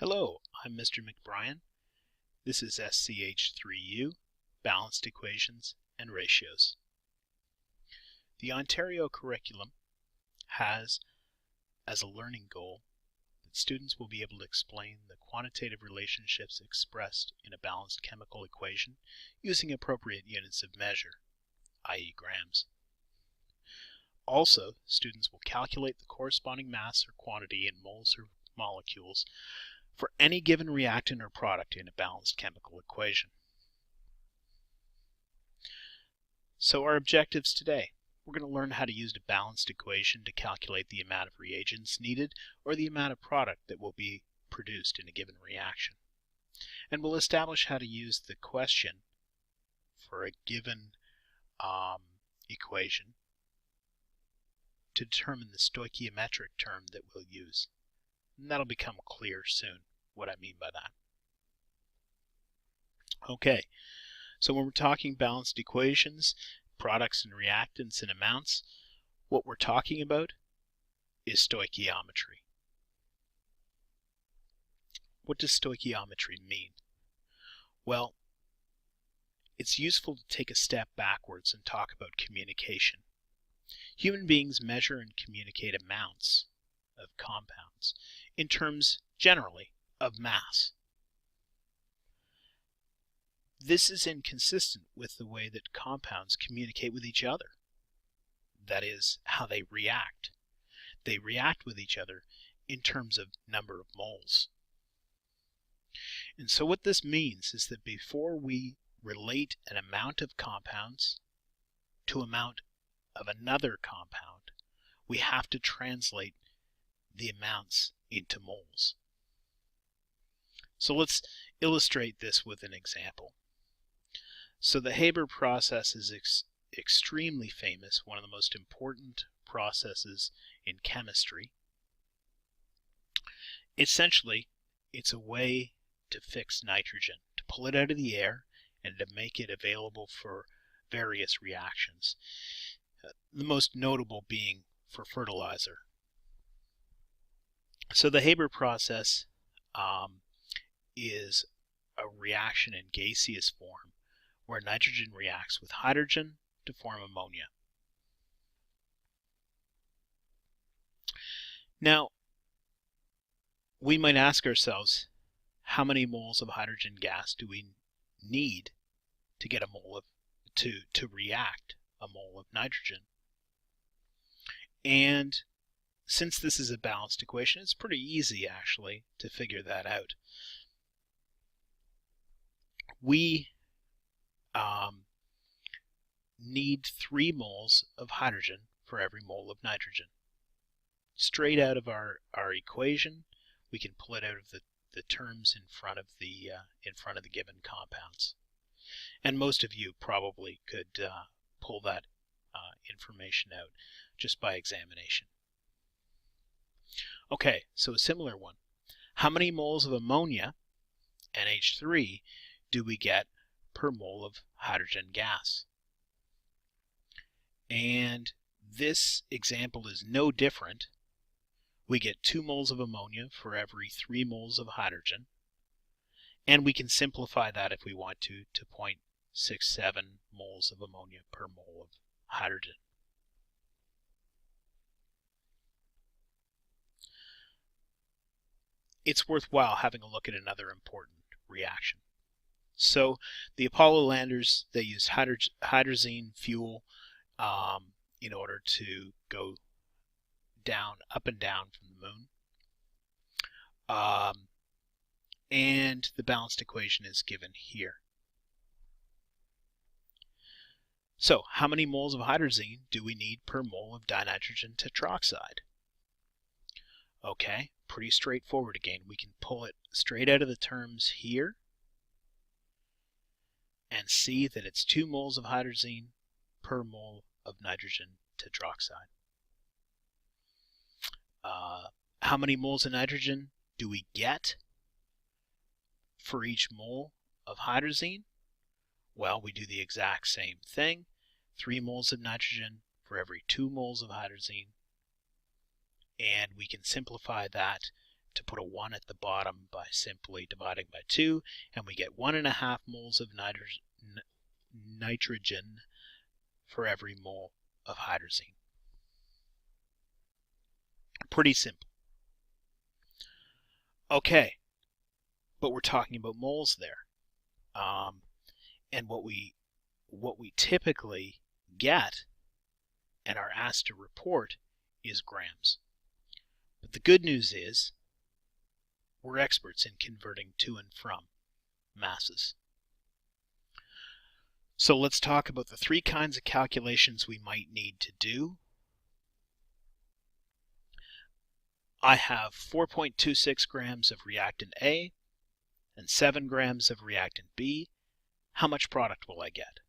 Hello, I'm Mr. McBrien. This is SCH3U, Balanced Equations and Ratios. The Ontario curriculum has as a learning goal that students will be able to explain the quantitative relationships expressed in a balanced chemical equation using appropriate units of measure, i.e. grams. Also, students will calculate the corresponding mass or quantity in moles or molecules for any given reactant or product in a balanced chemical equation. So our objectives today. We're going to learn how to use a balanced equation to calculate the amount of reagents needed or the amount of product that will be produced in a given reaction. And we'll establish how to use the question for a given equation to determine the stoichiometric term that we'll use. And that'll become clear soon what I mean by that. Okay, so when we're talking balanced equations, products and reactants and amounts, what we're talking about is stoichiometry. What does stoichiometry mean? Well, it's useful to take a step backwards and talk about communication. Human beings measure and communicate amounts of compounds in terms, generally, of mass. This is inconsistent with the way that compounds communicate with each other. That is, how they react. They react with each other in terms of number of moles. And so what this means is that before we relate an amount of compounds to amount of another compound, we have to translate the amounts into moles. So let's illustrate this with an example. So the Haber process is extremely famous, one of the most important processes in chemistry. Essentially, it's a way to fix nitrogen, to pull it out of the air and to make it available for various reactions. The most notable being for fertilizer. So the Haber process is a reaction in gaseous form where nitrogen reacts with hydrogen to form ammonia. Now, we might ask ourselves, how many moles of hydrogen gas do we need to get a mole of to react a mole of nitrogen? And since this is a balanced equation, it's pretty easy actually to figure that out. We need 3 moles of hydrogen for every mole of nitrogen. Straight out of our equation, we can pull it out of the terms in front of the given compounds. And most of you probably could pull that information out just by examination. Okay, so a similar one. How many moles of ammonia, NH3, do we get per mole of hydrogen gas? And this example is no different. We get 2 moles of ammonia for every 3 moles of hydrogen. And we can simplify that if we want to 0.67 moles of ammonia per mole of hydrogen. It's worthwhile having a look at another important reaction. So the Apollo landers, they used hydrazine fuel in order to go up and down from the moon. And the balanced equation is given here. So how many moles of hydrazine do we need per mole of dinitrogen tetroxide? Okay, pretty straightforward again. We can pull it straight out of the terms here and see that it's 2 moles of hydrazine per mole of nitrogen tetroxide. How many moles of nitrogen do we get for each mole of hydrazine? Well, we do the exact same thing. 3 moles of nitrogen for every 2 moles of hydrazine. And we can simplify that to put a 1 at the bottom by simply dividing by 2, and we get 1.5 moles of nitrogen for every mole of hydrazine. Pretty simple. Okay, but we're talking about moles there. And what we typically get and are asked to report is grams. But the good news is we're experts in converting to and from masses. So let's talk about the 3 kinds of calculations we might need to do. I have 4.26 grams of reactant A and 7 grams of reactant B. How much product will I get?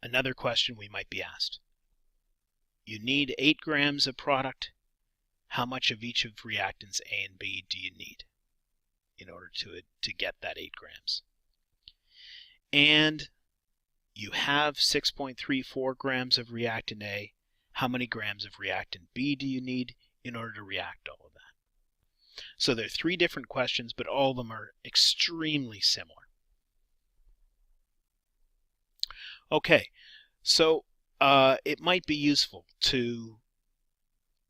Another question we might be asked. You need 8 grams of product. How much of each of reactants A and B do you need in order to get that 8 grams? And you have 6.34 grams of reactant A. How many grams of reactant B do you need in order to react all of that? So there are 3 different questions, but all of them are extremely similar. Okay, so it might be useful to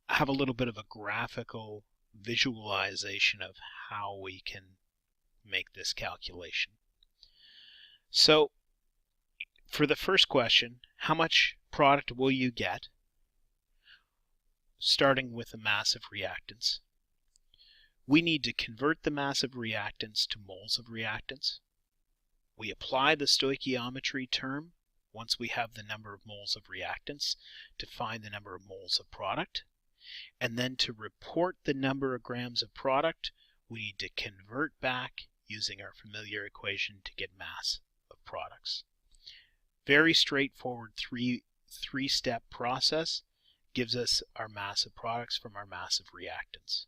have a little bit of a graphical visualization of how we can make this calculation. So for the first question, how much product will you get? Starting with the mass of reactants. We need to convert the mass of reactants to moles of reactants. We apply the stoichiometry term once we have the number of moles of reactants to find the number of moles of product. And then to report the number of grams of product, we need to convert back using our familiar equation to get mass of products. Very straightforward three-step process gives us our mass of products from our mass of reactants.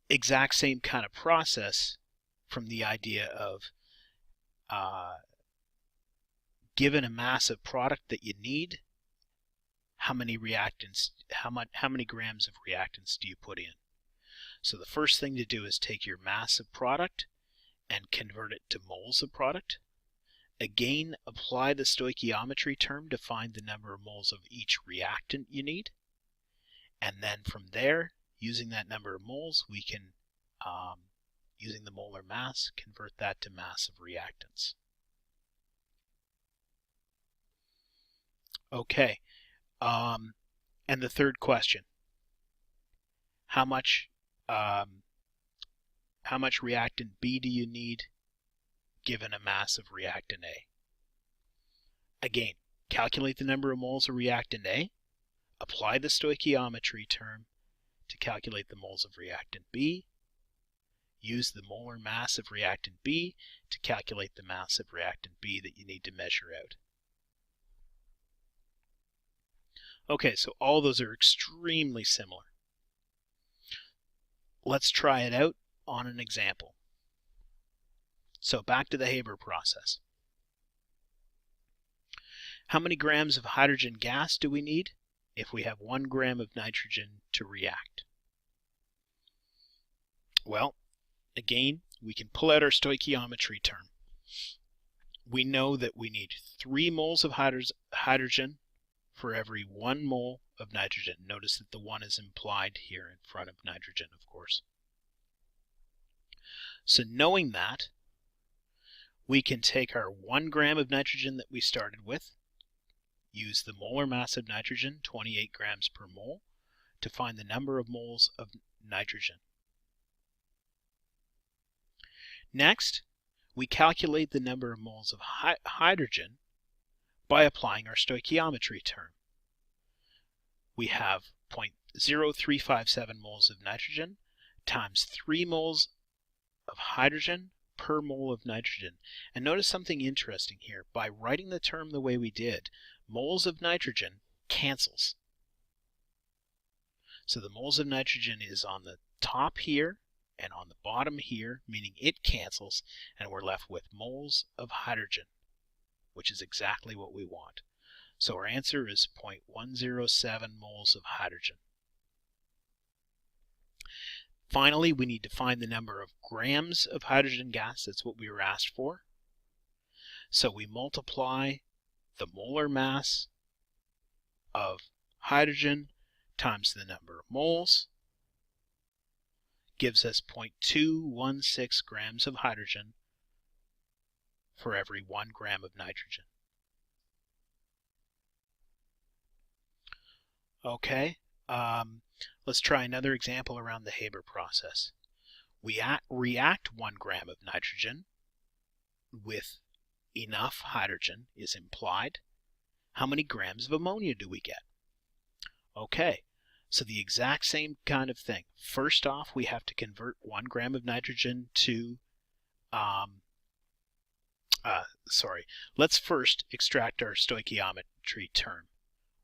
Exact same kind of process from the idea of given a mass of product that you need, how many grams of reactants do you put in? So the first thing to do is take your mass of product and convert it to moles of product. Again, apply the stoichiometry term to find the number of moles of each reactant you need. And then from there, using that number of moles, we can, using the molar mass, convert that to mass of reactants. Okay, and the third question, how much reactant B do you need given a mass of reactant A? Again, calculate the number of moles of reactant A, apply the stoichiometry term to calculate the moles of reactant B, use the molar mass of reactant B to calculate the mass of reactant B that you need to measure out. Okay, so all those are extremely similar. Let's try it out on an example. So back to the Haber process. How many grams of hydrogen gas do we need if we have 1 gram of nitrogen to react? Well, again, we can pull out our stoichiometry term. We know that we need 3 moles of hydrogen for every 1 mole of nitrogen. Notice that the 1 is implied here in front of nitrogen, of course. So knowing that, we can take our 1 gram of nitrogen that we started with, use the molar mass of nitrogen, 28 grams per mole, to find the number of moles of nitrogen. Next, we calculate the number of moles of hydrogen by applying our stoichiometry term. We have 0.0357 moles of nitrogen times 3 moles of hydrogen per mole of nitrogen. And notice something interesting here. By writing the term the way we did, moles of nitrogen cancels. So the moles of nitrogen is on the top here and on the bottom here, meaning it cancels, and we're left with moles of hydrogen, which is exactly what we want. So our answer is 0.107 moles of hydrogen. Finally, we need to find the number of grams of hydrogen gas. That's what we were asked for. So we multiply the molar mass of hydrogen times the number of moles, gives us 0.216 grams of hydrogen for every 1 gram of nitrogen. Okay, let's try another example around the Haber process. We react 1 gram of nitrogen with enough hydrogen is implied. How many grams of ammonia do we get? Okay, so the exact same kind of thing. First off, we have to convert 1 gram of nitrogen to, let's first extract our stoichiometry term.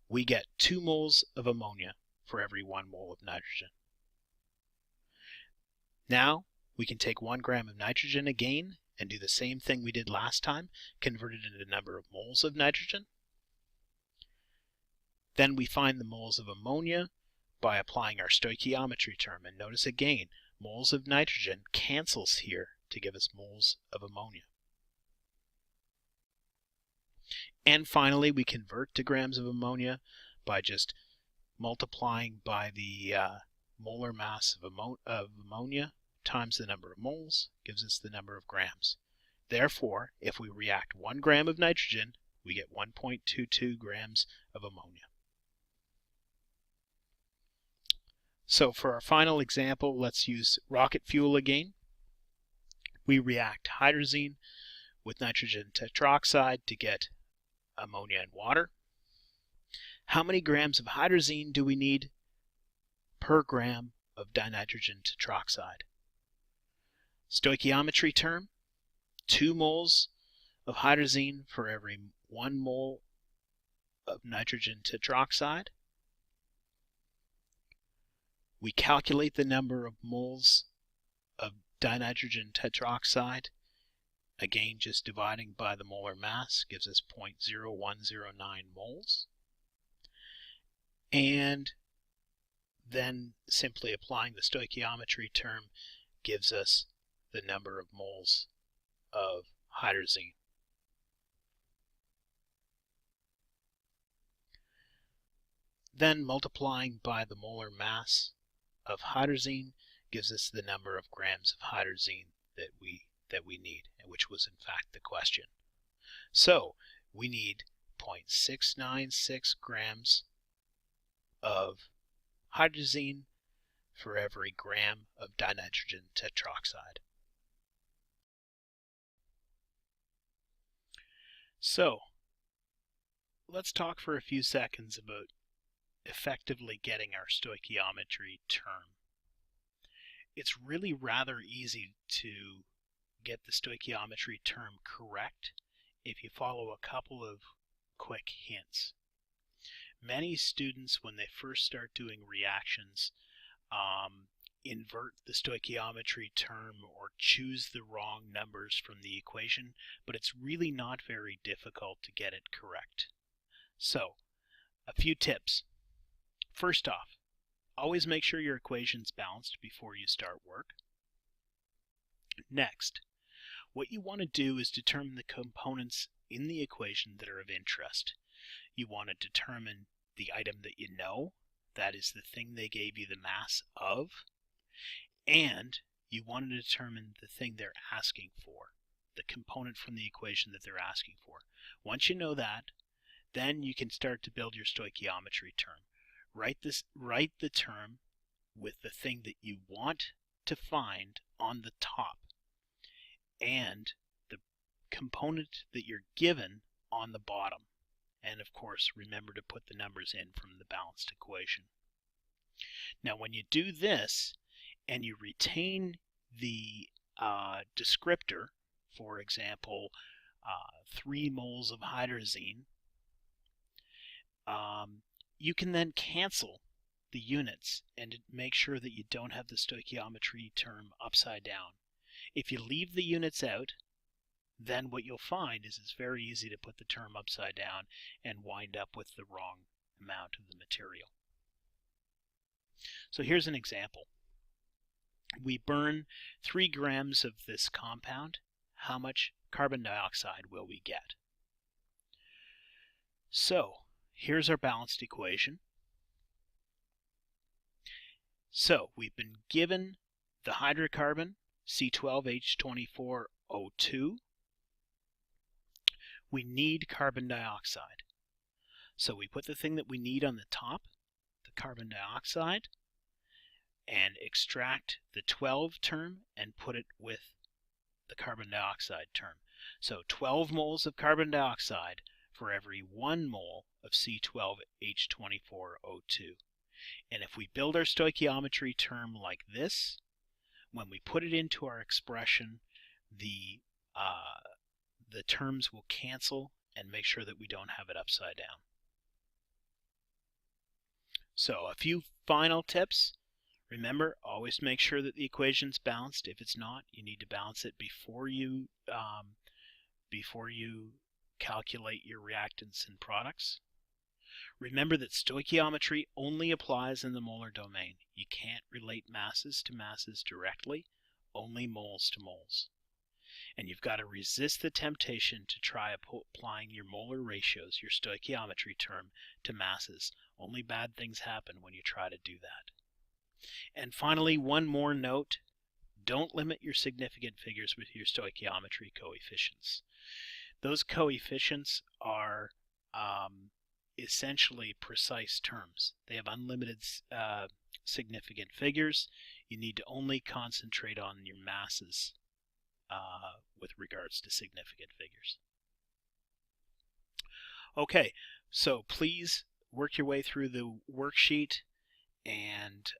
We get 2 moles of ammonia for every 1 mole of nitrogen. Now we can take 1 gram of nitrogen again and do the same thing we did last time, convert it into the number of moles of nitrogen. Then we find the moles of ammonia by applying our stoichiometry term. And notice again, moles of nitrogen cancels here to give us moles of ammonia. And finally, we convert to grams of ammonia by just multiplying by the molar mass of ammonia times the number of moles, gives us the number of grams. Therefore, if we react 1 gram of nitrogen, we get 1.22 grams of ammonia. So for our final example, let's use rocket fuel again. We react hydrazine with nitrogen tetroxide to get ammonia and water. How many grams of hydrazine do we need per gram of dinitrogen tetroxide? Stoichiometry term, 2 moles of hydrazine for every 1 mole of nitrogen tetroxide. We calculate the number of moles of dinitrogen tetroxide. Again, just dividing by the molar mass gives us 0.0109 moles. And then simply applying the stoichiometry term gives us the number of moles of hydrazine. Then multiplying by the molar mass of hydrazine gives us the number of grams of hydrazine that we need, which was in fact the question. So we need 0.696 grams of hydrazine for every gram of dinitrogen tetroxide. So let's talk for a few seconds about effectively getting our stoichiometry term. It's really rather easy to get the stoichiometry term correct if you follow a couple of quick hints. Many students, when they first start doing reactions, invert the stoichiometry term or choose the wrong numbers from the equation, but it's really not very difficult to get it correct. So, a few tips. First off, always make sure your equation's balanced before you start work. Next, what you want to do is determine the components in the equation that are of interest. You want to determine the item that you know, that is the thing they gave you the mass of, and you want to determine the thing they're asking for, the component from the equation that they're asking for. Once you know that, then you can start to build your stoichiometry term. Write the term with the thing that you want to find on the top and the component that you're given on the bottom. And of course, remember to put the numbers in from the balanced equation. Now, when you do this and you retain the descriptor, for example, 3 moles of hydrazine, you can then cancel the units and make sure that you don't have the stoichiometry term upside down. If you leave the units out, then what you'll find is it's very easy to put the term upside down and wind up with the wrong amount of the material. So here's an example. We burn 3 grams of this compound. How much carbon dioxide will we get? So here's our balanced equation. So we've been given the hydrocarbon C12H24O2. We need carbon dioxide. So we put the thing that we need on the top, the carbon dioxide, and extract the 12 term and put it with the carbon dioxide term. So 12 moles of carbon dioxide for every 1 mole of C12H24O2. And if we build our stoichiometry term like this, when we put it into our expression, the terms will cancel and make sure that we don't have it upside down. So a few final tips. Remember, always make sure that the equation's balanced. If it's not, you need to balance it before you calculate your reactants and products. Remember that stoichiometry only applies in the molar domain. You can't relate masses to masses directly, only moles to moles. And you've got to resist the temptation to try applying your molar ratios, your stoichiometry term, to masses. Only bad things happen when you try to do that. And finally, one more note. Don't limit your significant figures with your stoichiometry coefficients. Those coefficients are essentially precise terms. They have unlimited significant figures. You need to only concentrate on your masses with regards to significant figures. Okay, so please work your way through the worksheet, and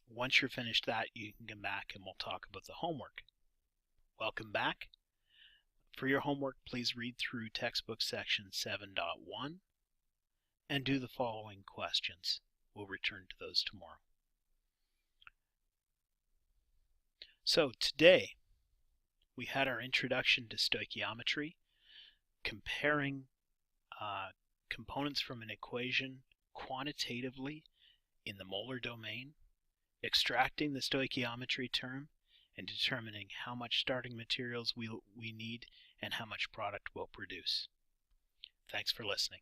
once you're finished that, you can come back and we'll talk about the homework. Welcome back. For your homework, please read through textbook section 7.1 and do the following questions. We'll return to those tomorrow. So today, we had our introduction to stoichiometry, comparing components from an equation quantitatively in the molar domain, extracting the stoichiometry term, and determining how much starting materials we need and how much product we'll produce. Thanks for listening.